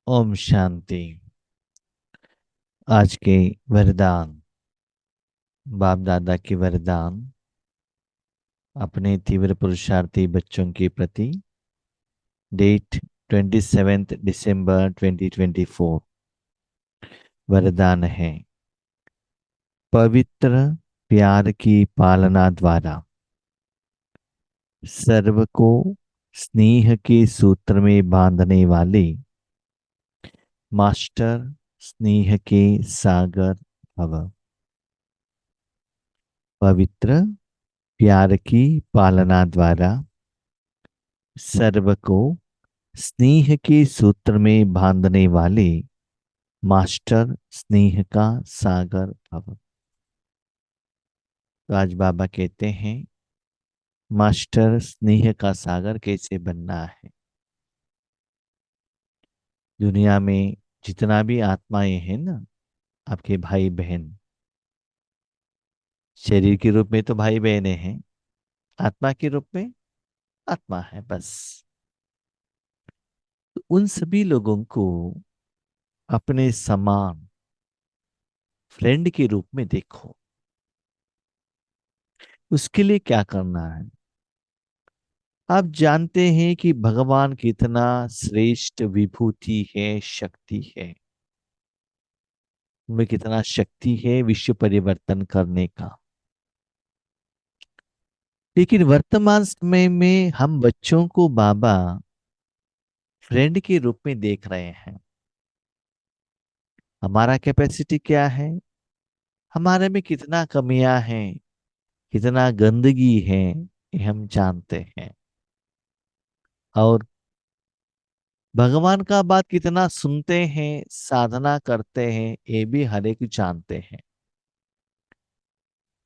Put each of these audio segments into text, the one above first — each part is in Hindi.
ओम शांति। आज के वरदान। बाप दादा के वरदान अपने तीव्र पुरुषार्थी बच्चों के प्रति। डेट 27 दिसंबर 2024। वरदान है, पवित्र प्यार की पालना द्वारा सर्व को स्नेह के सूत्र में बांधने वाले मास्टर स्नेह के सागर भव। पवित्र प्यार की पालना द्वारा सर्व को स्नेह के सूत्र में बांधने वाले मास्टर स्नेह का सागर भव। तो आज बाबा कहते हैं, मास्टर स्नेह का सागर कैसे बनना है। दुनिया में जितना भी आत्माएं हैं ना, आपके भाई बहन, शरीर के रूप में तो भाई बहनें हैं, आत्मा के रूप में आत्मा है बस। तो उन सभी लोगों को अपने समान फ्रेंड के रूप में देखो। उसके लिए क्या करना है। आप जानते हैं कि भगवान कितना श्रेष्ठ विभूति है, शक्ति है। उनमें कितना शक्ति है विश्व परिवर्तन करने का। लेकिन वर्तमान समय में हम बच्चों को बाबा फ्रेंड के रूप में देख रहे हैं। हमारा कैपेसिटी क्या है, हमारे में कितना कमियां हैं, कितना गंदगी है, ये हम जानते हैं। और भगवान का बात कितना सुनते हैं, साधना करते हैं, ये भी हर एक जानते हैं।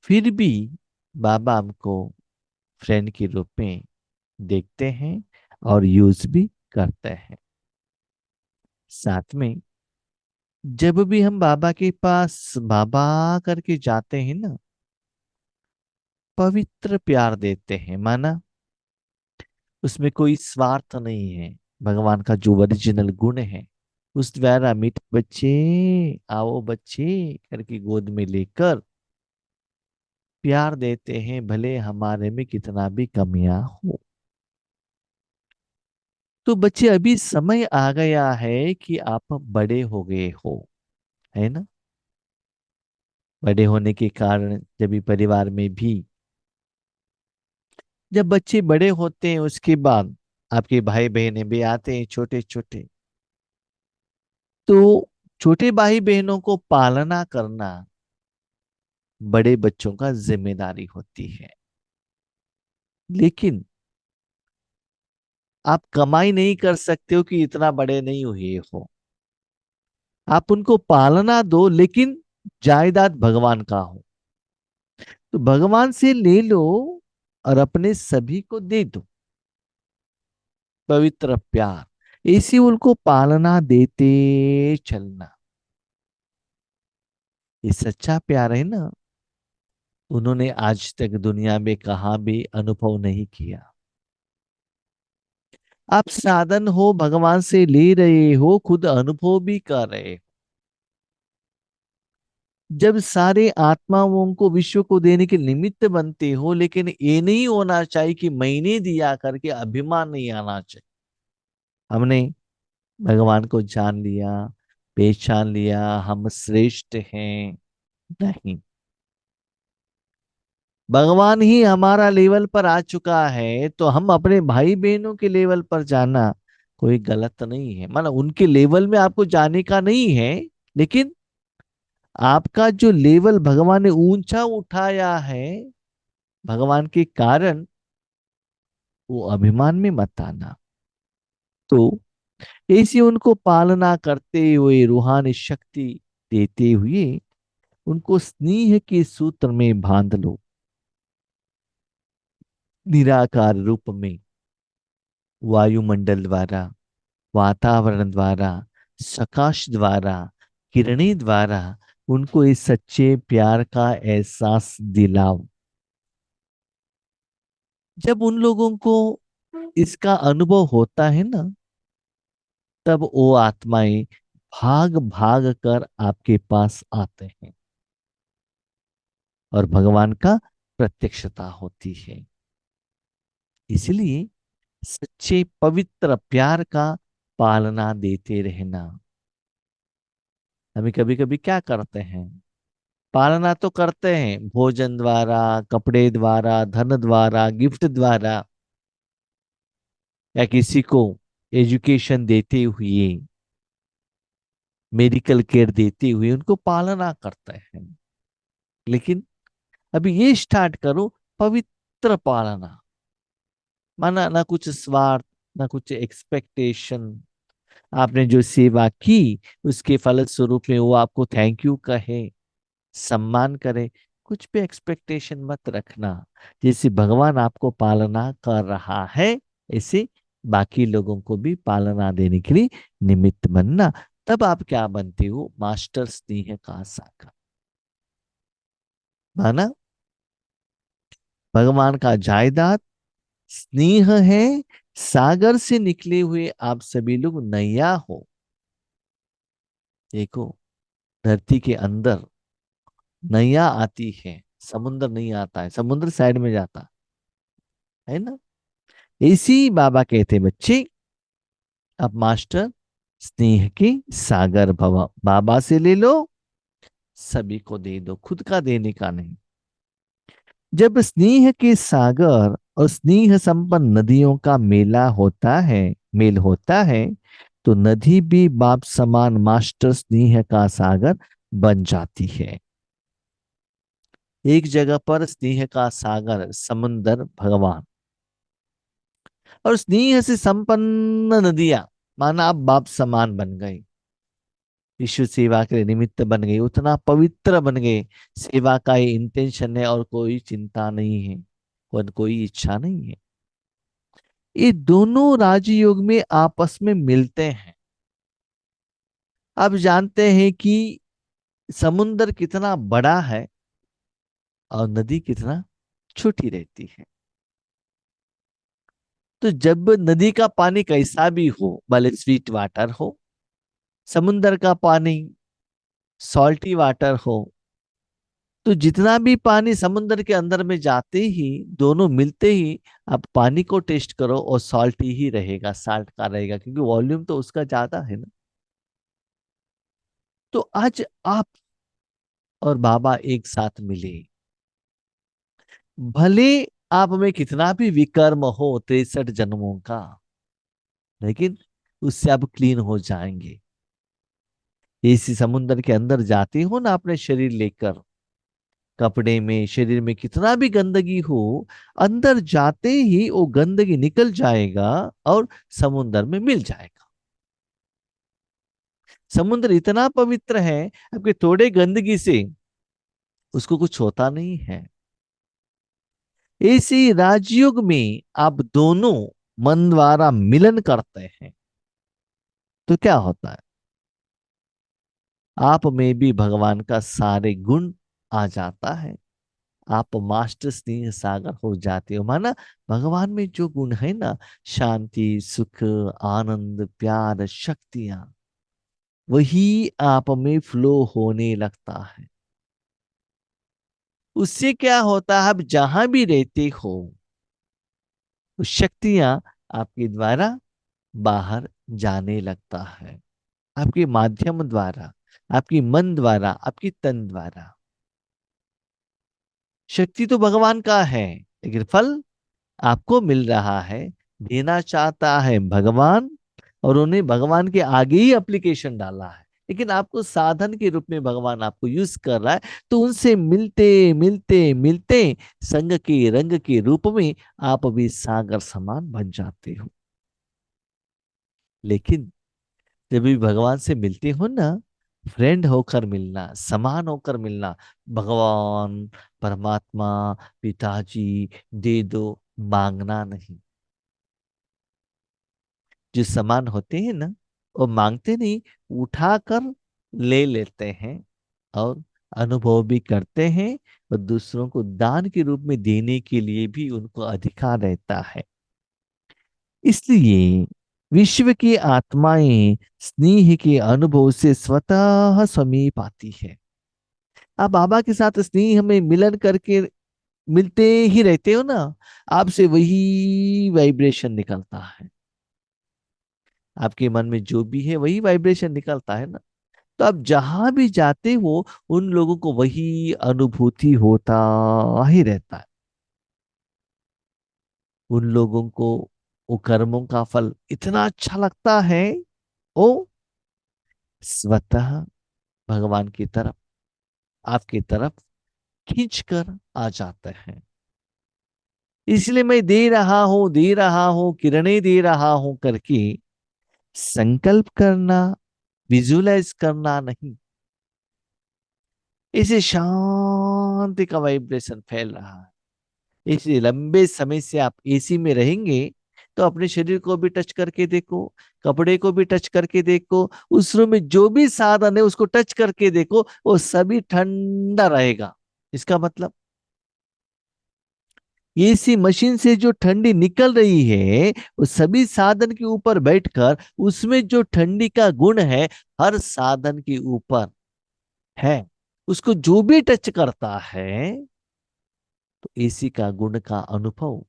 फिर भी बाबा हमको फ्रेंड के रूप में देखते हैं और यूज भी करते हैं। साथ में जब भी हम बाबा के पास बाबा करके जाते हैं ना, पवित्र प्यार देते हैं। माना उसमें कोई स्वार्थ नहीं है। भगवान का जो ओरिजिनल गुण है, उस द्वारा मीठे बच्चे, आओ बच्चे करके गोद में लेकर प्यार देते हैं, भले हमारे में कितना भी कमियां हो। तो बच्चे, अभी समय आ गया है कि आप बड़े हो गए हो, है ना। बड़े होने के कारण जब भी परिवार में भी जब बच्चे बड़े होते हैं, उसके बाद आपके भाई बहनें भी आते हैं छोटे छोटे। तो छोटे भाई बहनों को पालना करना बड़े बच्चों का जिम्मेदारी होती है। लेकिन आप कमाई नहीं कर सकते हो कि इतना बड़े नहीं हुए हो। आप उनको पालना दो, लेकिन जायदाद भगवान का हो। तो भगवान से ले लो और अपने सभी को दे दो। पवित्र प्यार, ऐसे उनको पालना देते चलना, ये सच्चा प्यार है ना। उन्होंने आज तक दुनिया में कहा भी अनुभव नहीं किया। आप साधन हो, भगवान से ले रहे हो, खुद अनुभव भी कर रहे हो। जब सारे आत्माओं को विश्व को देने के निमित्त बनते हो, लेकिन ये नहीं होना चाहिए कि मैंने दिया करके अभिमान नहीं आना चाहिए। हमने भगवान को जान लिया, पहचान लिया, हम श्रेष्ठ हैं, नहीं। भगवान ही हमारा लेवल पर आ चुका है, तो हम अपने भाई बहनों के लेवल पर जाना कोई गलत नहीं है। मतलब उनके लेवल में आपको जाने का नहीं है, लेकिन आपका जो लेवल भगवान ने ऊंचा उठाया है भगवान के कारण, वो अभिमान में मत आना। तो ऐसी उनको पालना करते हुए, रूहानी शक्ति देते हुए, उनको स्नेह के सूत्र में बांध लो। निराकार रूप में वायुमंडल द्वारा, वातावरण द्वारा, प्रकाश द्वारा, किरणें द्वारा उनको इस सच्चे प्यार का एहसास दिलाओ। जब उन लोगों को इसका अनुभव होता है ना, तब वो आत्माएं भाग भाग कर आपके पास आते हैं और भगवान का प्रत्यक्षता होती है। इसलिए सच्चे पवित्र प्यार का पालना देते रहना। हमें कभी कभी क्या करते हैं, पालना तो करते हैं भोजन द्वारा, कपड़े द्वारा, धन द्वारा, गिफ्ट द्वारा, या किसी को एजुकेशन देते हुए, मेडिकल केयर देते हुए उनको पालना करते हैं। लेकिन अभी ये स्टार्ट करो, पवित्र पालना। माना ना कुछ स्वार्थ, ना कुछ एक्सपेक्टेशन। आपने जो सेवा की उसके फलस्वरूप में वो आपको थैंक यू कहे, सम्मान करे, कुछ भी एक्सपेक्टेशन मत रखना। जैसे भगवान आपको पालना कर रहा है, ऐसे बाकी लोगों को भी पालना देने के लिए निमित्त बनना। तब आप क्या बनते हो, मास्टर स्नेह का सागर। माना भगवान का जायदाद स्नेह है, सागर से निकले हुए आप सभी लोग नैया हो। देखो, धरती के अंदर नैया आती है, समुद्र नहीं आता है, समुद्र साइड में जाता है ना। इसी बाबा कहते हैं, बच्चे अब मास्टर स्नेह के सागर भव, बाबा से ले लो, सभी को दे दो, खुद का देने का नहीं। जब स्नेह के सागर और स्नेह संपन्न नदियों का मेल होता है, तो नदी भी बाप समान मास्टर स्नेह का सागर बन जाती है। एक जगह पर स्नेह का सागर समुंदर भगवान, और स्नेह से संपन्न नदियां, माना आप बाप समान बन गए, विश्व सेवा के लिए निमित्त बन गए, उतना पवित्र बन गए। सेवा का ये इंटेंशन है और कोई चिंता नहीं है और कोई इच्छा नहीं है। ये दोनों राजयोग में आपस में मिलते हैं। आप जानते हैं कि समुंदर कितना बड़ा है और नदी कितना छोटी रहती है। तो जब नदी का पानी कैसा भी हो, भले स्वीट वाटर हो, समुंदर का पानी सॉल्टी वाटर हो, तो जितना भी पानी समुंदर के अंदर में जाते ही, दोनों मिलते ही आप पानी को टेस्ट करो और सॉल्ट ही रहेगा, साल्ट का रहेगा, क्योंकि वॉल्यूम तो उसका ज्यादा है ना। तो आज आप और बाबा एक साथ मिले, भले आप में कितना भी विकर्म हो 63 जन्मों का, लेकिन उससे आप क्लीन हो जाएंगे। इसी समुंदर के अंदर जाते हो ना अपने शरीर लेकर, कपड़े में, शरीर में कितना भी गंदगी हो, अंदर जाते ही वो गंदगी निकल जाएगा और समुंदर में मिल जाएगा। समुद्र इतना पवित्र है, आपके थोड़े गंदगी से उसको कुछ होता नहीं है। इसी राजयोग में आप दोनों मन द्वारा मिलन करते हैं, तो क्या होता है, आप में भी भगवान का सारे गुण आ जाता है। आप मास्टर स्नेह सागर हो जाते हो। माना भगवान में जो गुण है ना, शांति, सुख, आनंद, प्यार, शक्तियां, वही आप में फ्लो होने लगता है। उससे क्या होता है, आप जहां भी रहते हो, वो शक्तियां आपके द्वारा बाहर जाने लगता है, आपके माध्यम द्वारा, आपकी मन द्वारा, आपकी तन द्वारा। शक्ति तो भगवान का है, लेकिन फल आपको मिल रहा है। देना चाहता है भगवान, और उन्हें भगवान के आगे ही एप्लीकेशन डाला है, लेकिन आपको साधन के रूप में भगवान आपको यूज कर रहा है। तो उनसे मिलते मिलते मिलते संग के रंग के रूप में आप भी सागर समान बन जाते हो। लेकिन जब भी भगवान से मिलते हो ना, फ्रेंड होकर मिलना, समान होकर मिलना, भगवान, परमात्मा, पिताजी दे दो, मांगना नहीं। जो समान होते हैं ना, वो मांगते नहीं, उठाकर ले लेते हैं और अनुभव भी करते हैं, और दूसरों को दान के रूप में देने के लिए भी उनको अधिकार रहता है। इसलिए विश्व की आत्माएं स्नेह के अनुभव से स्वतः समीप आती है। आप बाबा के साथ स्नेह में मिलन करके मिलते ही रहते हो ना, आपसे वही वाइब्रेशन निकलता है। आपके मन में जो भी है वही वाइब्रेशन निकलता है ना। तो आप जहां भी जाते हो उन लोगों को वही अनुभूति होता ही रहता है। उन लोगों को वो कर्मों का फल इतना अच्छा लगता है, वो स्वतः भगवान की तरफ, आपकी तरफ खींच कर आ जाते हैं। इसलिए मैं दे रहा हूं, किरणें दे रहा हूं करके संकल्प करना, विजुलाइज करना नहीं। इसे शांति का वाइब्रेशन फैल रहा है। इसलिए लंबे समय से आप एसी में रहेंगे तो अपने शरीर को भी टच करके देखो, कपड़े को भी टच करके देखो, उस रूम में जो भी साधन है उसको टच करके देखो, वो सभी ठंडा रहेगा। इसका मतलब एसी मशीन से जो ठंडी निकल रही है वो सभी साधन के ऊपर बैठकर उसमें जो ठंडी का गुण है हर साधन के ऊपर है। उसको जो भी टच करता है तो एसी का गुण का अनुभव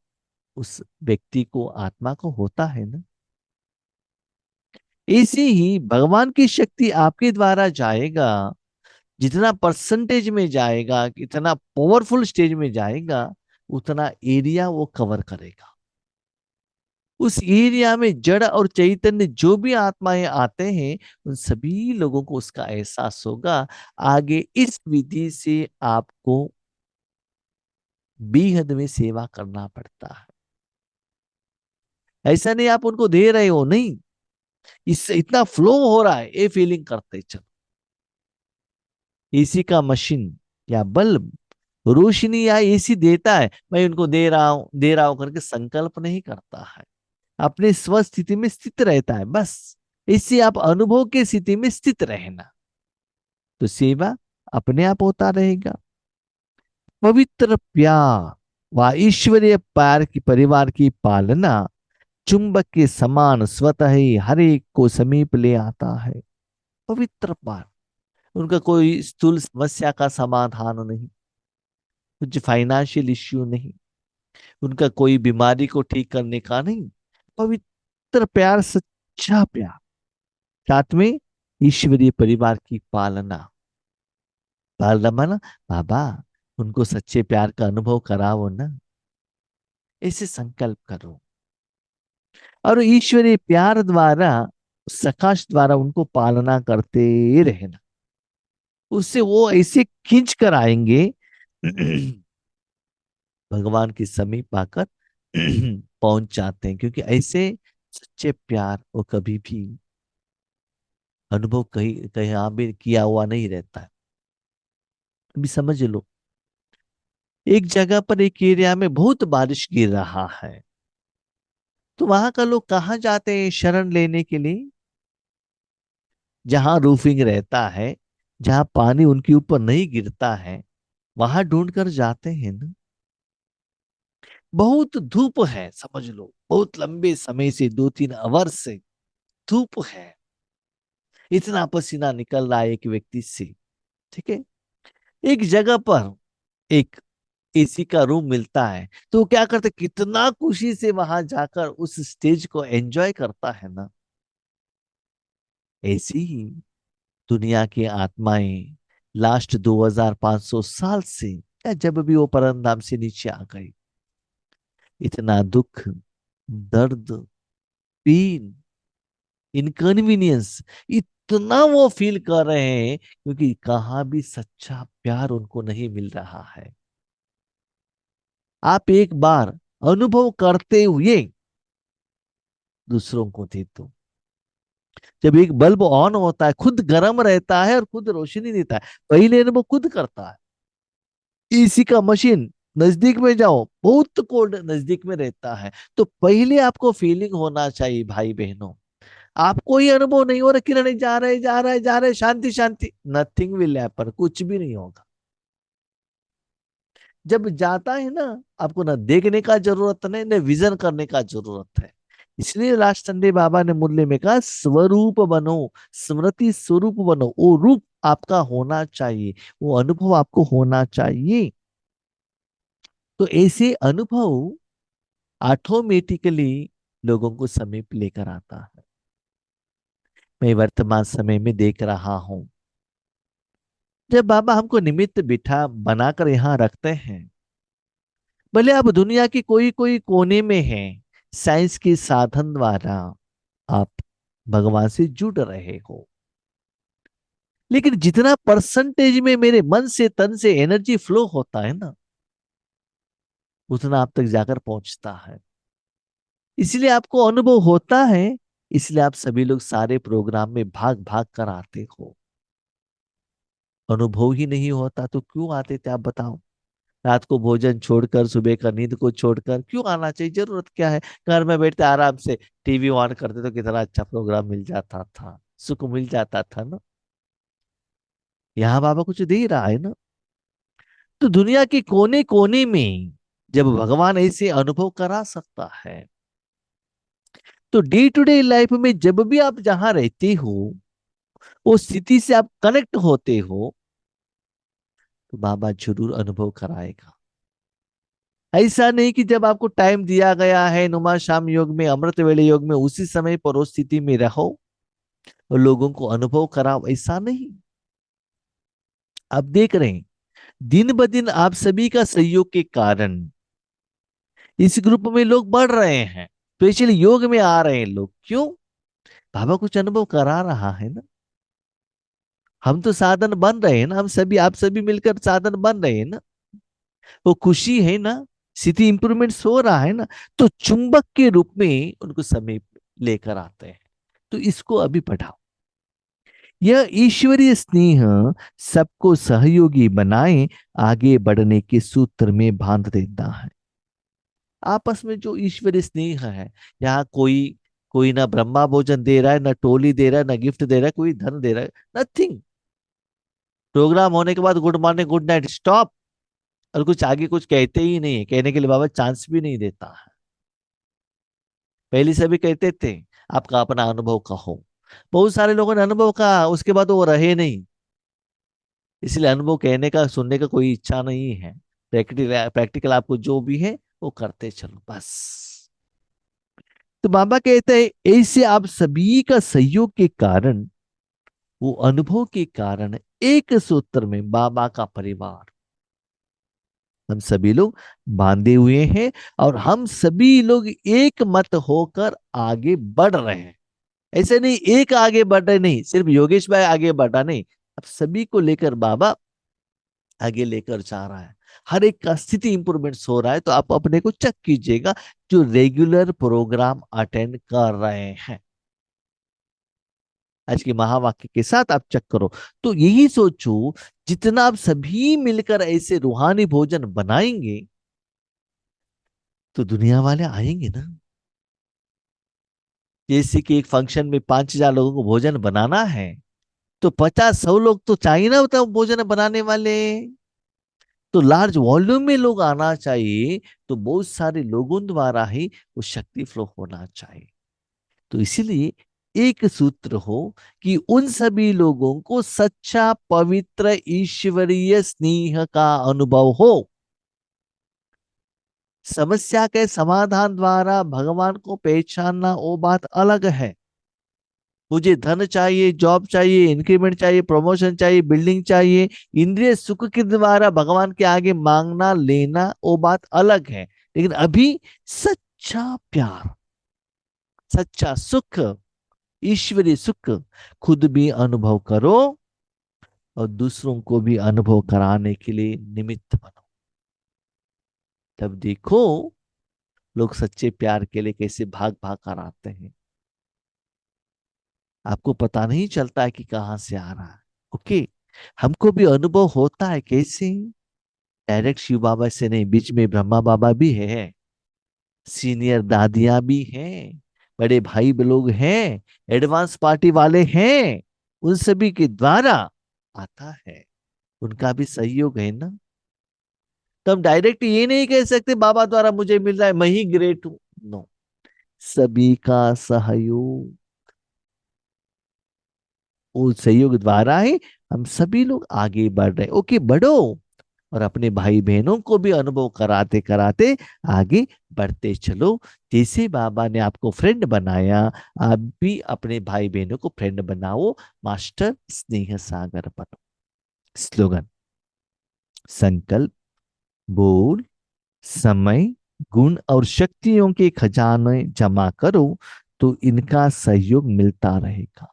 उस व्यक्ति को, आत्मा को होता है ना। ऐसे ही भगवान की शक्ति आपके द्वारा जाएगा, जितना परसेंटेज में जाएगा, इतना पावरफुल स्टेज में जाएगा, उतना एरिया वो कवर करेगा। उस एरिया में जड़ और चैतन्य जो भी आत्माएं आते हैं उन सभी लोगों को उसका एहसास होगा। आगे इस विधि से आपको बेहद में सेवा करना पड़ता है। ऐसा नहीं आप उनको दे रहे हो, नहीं, इससे इतना फ्लो हो रहा है ये फीलिंग करते चलो। एसी का मशीन या बल्ब रोशनी या एसी देता है, मैं उनको दे रहा हूं करके संकल्प नहीं करता है। अपने स्व स्थिति में स्थित रहता है बस। इससे आप अनुभव की स्थिति में स्थित रहना, तो सेवा अपने आप होता रहेगा। पवित्र प्यार व ईश्वरीय प्यार की परिवार की पालना चुंबक के समान स्वतः ही हर एक को समीप ले आता है। पवित्र प्यार, उनका कोई स्थूल समस्या का समाधान नहीं, कुछ फाइनेंशियल इश्यू नहीं, उनका कोई बीमारी को ठीक करने का नहीं। पवित्र प्यार, सच्चा प्यार, साथ में ईश्वरीय परिवार की पालना। पालना माना बाबा उनको सच्चे प्यार का अनुभव कराओ ना, ऐसे संकल्प करो। और ईश्वरीय प्यार द्वारा, सकाश द्वारा उनको पालना करते रहना। उससे वो ऐसे खींच कर आएंगे भगवान के समीप आकर पहुंच जाते हैं। क्योंकि ऐसे सच्चे प्यार वो कभी भी अनुभव कहीं कहीं भी किया हुआ नहीं रहता है। अभी समझ लो, एक जगह पर एक एरिया में बहुत बारिश गिर रहा है, तो वहां का लोग कहाँ जाते हैं शरण लेने के लिए? जहां रूफिंग रहता है, जहां पानी उनके ऊपर नहीं गिरता है, वहां ढूंढ कर जाते हैं ना। बहुत धूप है, समझ लो बहुत लंबे समय से, 2-3 आवर से धूप है, इतना पसीना निकल रहा है एक व्यक्ति से। ठीक है, एक जगह पर एक एसी का रूम मिलता है, तो वो क्या करते, कितना खुशी से वहां जाकर उस स्टेज को एंजॉय करता है ना। ऐसी ही दुनिया की आत्माएं लास्ट 2500 साल से, या जब भी वो परम धाम से नीचे आ गई, इतना दुख, दर्द, पेन, इनकन्वीनियंस, इतना वो फील कर रहे हैं क्योंकि कहाँ भी सच्चा प्यार उनको नहीं मिल रहा है। आप एक बार अनुभव करते हुए दूसरों को दे दो। जब एक बल्ब ऑन होता है, खुद गर्म रहता है और खुद रोशनी देता है, पहले अनुभव खुद करता है। एसी का मशीन नजदीक में जाओ, बहुत कोल्ड नजदीक में रहता है, तो पहले आपको फीलिंग होना चाहिए भाई बहनों। आपको ही अनुभव नहीं हो रहा, किरण जा रहे जा रहे जा रहे, शांति शांति, नथिंग विल हैपन, कुछ भी नहीं होगा। जब जाता है ना, आपको ना देखने का जरूरत नहीं, ना विजन करने का जरूरत है। इसलिए लास्ट संडे बाबा ने मुरली में कहा स्वरूप बनो, स्मृति स्वरूप बनो। वो रूप आपका होना चाहिए, वो अनुभव आपको होना चाहिए। तो ऐसे अनुभव ऑटोमेटिकली लोगों को समीप लेकर आता है। मैं वर्तमान समय में देख रहा हूं, जब बाबा हमको निमित्त बिठा बनाकर यहाँ रखते हैं, भले आप दुनिया की कोई कोई कोने में हैं, साइंस के साधन द्वारा आप भगवान से जुड़ रहे हो, लेकिन जितना परसेंटेज में मेरे मन से तन से एनर्जी फ्लो होता है ना, उतना आप तक जाकर पहुंचता है। इसलिए आपको अनुभव होता है, इसलिए आप सभी लोग सारे प्रोग्राम में भाग भाग कर आते हो। अनुभव ही नहीं होता तो क्यों आते थे आप बताओ? रात को भोजन छोड़कर, सुबह का नींद को छोड़कर क्यों आना चाहिए? जरूरत क्या है? घर में बैठते आराम से टीवी ऑन करते तो कितना अच्छा प्रोग्राम मिल जाता था, सुख मिल जाता था ना। यहाँ बाबा कुछ दे रहा है ना। तो दुनिया के कोने कोने में जब भगवान ऐसे अनुभव करा सकता है, तो डे टू डे लाइफ में जब भी आप जहां रहते हो, वो स्थिति से आप कनेक्ट होते हो, तो बाबा जरूर अनुभव कराएगा। ऐसा नहीं कि जब आपको टाइम दिया गया है नुमा शाम योग में, अमृत वेले योग में, उसी समय पर उस स्थिति में रहो और लोगों को अनुभव कराओ, ऐसा नहीं। आप देख रहे हैं दिन ब दिन आप सभी का सहयोग के कारण इस ग्रुप में लोग बढ़ रहे हैं, स्पेशली योग में आ रहे हैं लोग। क्यों? बाबा कुछ अनुभव करा रहा है ना। हम तो साधन बन रहे हैं ना, हम सभी आप सभी मिलकर साधन बन रहे हैं ना। वो खुशी है ना, स्थिति इंप्रूवमेंट हो रहा है ना, तो चुंबक के रूप में उनको समीप लेकर आते हैं। तो इसको अभी पढ़ाओ। यह ईश्वरीय स्नेह सबको सहयोगी बनाए आगे बढ़ने के सूत्र में बांध देता है। आपस में जो ईश्वरीय स्नेह है, यहाँ कोई कोई ना ब्रह्मा भोजन दे रहा है, ना टोली दे रहा है, ना गिफ्ट दे रहा है, कोई धन दे रहा है, नथिंग। प्रोग्राम होने के बाद good morning good night stop, और कुछ आगे कुछ कहते ही नहीं है, कहने के लिए बाबा चांस भी नहीं देता है। पहले सभी कहते थे आपका अपना अनुभव कहो, बहुत सारे लोगों ने अनुभव कहा, उसके बाद वो रहे नहीं। इसलिए अनुभव कहने का सुनने का कोई इच्छा नहीं है। प्रैक्टिकल प्रैक्टिकल आपको जो भी है वो करते चलो बस। तो बाबा कहते हैं ऐसे आप सभी का सहयोग के कारण, वो अनुभव के कारण, एक सूत्र में बाबा का परिवार, हम सभी लोग बांधे हुए हैं, और हम सभी लोग एक मत होकर आगे बढ़ रहे हैं। ऐसे नहीं एक आगे बढ़ रहे, नहीं सिर्फ योगेश भाई आगे बढ़ा नहीं, अब सभी को लेकर बाबा आगे लेकर जा रहा है। हर एक का स्थिति इंप्रूवमेंट हो रहा है। तो आप अपने को चेक कीजिएगा जो रेगुलर प्रोग्राम अटेंड कर रहे हैं, आज के महावाक्य के साथ आप चेक करो। तो यही सोचो, जितना आप सभी मिलकर ऐसे रूहानी भोजन बनाएंगे, तो दुनिया वाले आएंगे ना। जैसे कि एक फंक्शन में 5,000 लोगों को भोजन बनाना है, तो 50-100 लोग तो चाहिए ना होता भोजन बनाने वाले। तो लार्ज वॉल्यूम में लोग आना चाहिए, तो बहुत सारे लोगों द्वारा ही वो शक्ति फ्लो होना चाहिए। तो इसीलिए एक सूत्र हो कि उन सभी लोगों को सच्चा पवित्र ईश्वरीय स्नेह का अनुभव हो। समस्या के समाधान द्वारा भगवान को पहचानना वो बात अलग है। मुझे धन चाहिए, जॉब चाहिए, इंक्रीमेंट चाहिए, प्रमोशन चाहिए, बिल्डिंग चाहिए, इंद्रिय सुख के द्वारा भगवान के आगे मांगना लेना वो बात अलग है। लेकिन अभी सच्चा प्यार, सच्चा सुख, ईश्वरीय सुख खुद भी अनुभव करो और दूसरों को भी अनुभव कराने के लिए निमित्त बनो। तब देखो लोग सच्चे प्यार के लिए कैसे भाग भाग कर आते हैं। आपको पता नहीं चलता है कि कहां से आ रहा है। ओके, हमको भी अनुभव होता है कैसे? डायरेक्ट शिव बाबा से नहीं, बीच में ब्रह्मा बाबा भी है, सीनियर दादियां भी हैं, बड़े भाई लोग हैं, एडवांस पार्टी वाले हैं, उन सभी के द्वारा आता है। उनका भी सहयोग है ना। तो हम डायरेक्ट ये नहीं कह सकते बाबा द्वारा मुझे मिल रहा है मैं ही ग्रेट हूं। नो, सभी का सहयोग, उस सहयोग द्वारा ही हम सभी लोग आगे बढ़ रहे। ओके, बढ़ो और अपने भाई बहनों को भी अनुभव कराते कराते आगे बढ़ते चलो। जैसे बाबा ने आपको फ्रेंड बनाया, आप भी अपने भाई बहनों को फ्रेंड बनाओ। मास्टर स्नेह सागर बनो। स्लोगन: संकल्प, बोल, समय, गुण और शक्तियों के खजाने जमा करो तो इनका सहयोग मिलता रहेगा।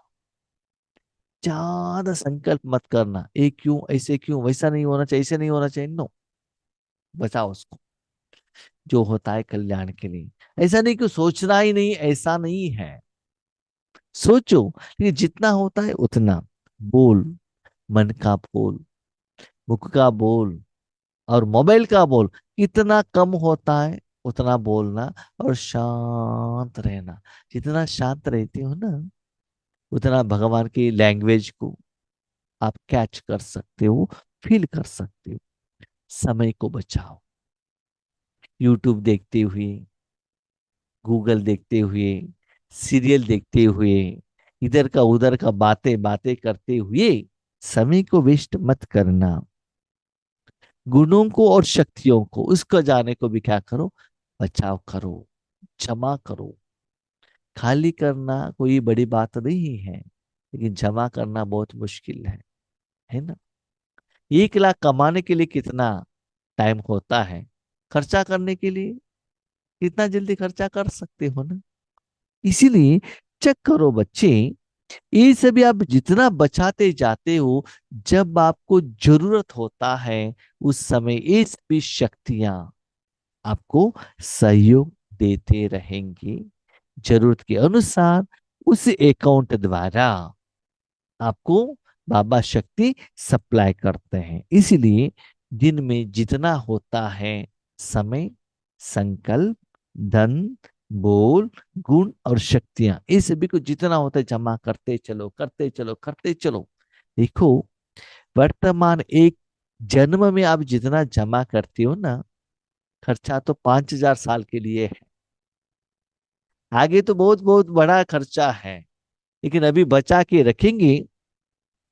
ज्यादा संकल्प मत करना, ये क्यों, ऐसे क्यों, वैसा नहीं होना चाहिए, ऐसे नहीं होना चाहिए। नो, बचाओ उसको। जो होता है कल्याण के लिए। ऐसा नहीं कि सोचना ही नहीं, ऐसा नहीं है। सोचो, लेकिन जितना होता है उतना बोल। मन का बोल, मुख का बोल और मोबाइल का बोल इतना कम होता है, उतना बोलना। और शांत रहना। जितना शांत रहते हो ना, उतना भगवान की लैंग्वेज को आप कैच कर सकते हो, फील कर सकते हो। समय को बचाओ। यूट्यूब देखते हुए, गूगल देखते हुए, सीरियल देखते हुए, इधर का उधर का बातें बातें करते हुए समय को वेस्ट मत करना। गुणों को और शक्तियों को, उसको जाने को भी क्या करो, बचाव करो, क्षमा करो। खाली करना कोई बड़ी बात नहीं है, लेकिन जमा करना बहुत मुश्किल है ना। 1 लाख कमाने के लिए कितना टाइम होता है, खर्चा करने के लिए कितना जल्दी खर्चा कर सकते हो ना। इसीलिए चेक करो बच्चे, ये सभी आप जितना बचाते जाते हो, जब आपको जरूरत होता है उस समय ये सभी शक्तियां आपको सहयोग देते रहेंगे। जरूरत के अनुसार उस अकाउंट द्वारा आपको बाबा शक्ति सप्लाई करते हैं। इसलिए दिन में जितना होता है समय, संकल्प, धन, बोल, गुण और शक्तियां, ये सभी को जितना होता है जमा करते चलो, करते चलो, करते चलो। देखो, वर्तमान एक जन्म में आप जितना जमा करते हो ना, खर्चा तो 5,000 साल के लिए है। आगे तो बहुत बहुत बड़ा खर्चा है, लेकिन अभी बचा के रखेंगे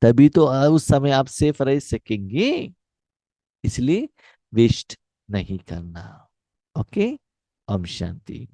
तभी तो उस समय आप सेफ रह सकेंगे। इसलिए वेस्ट नहीं करना। ओके। ओम शांति।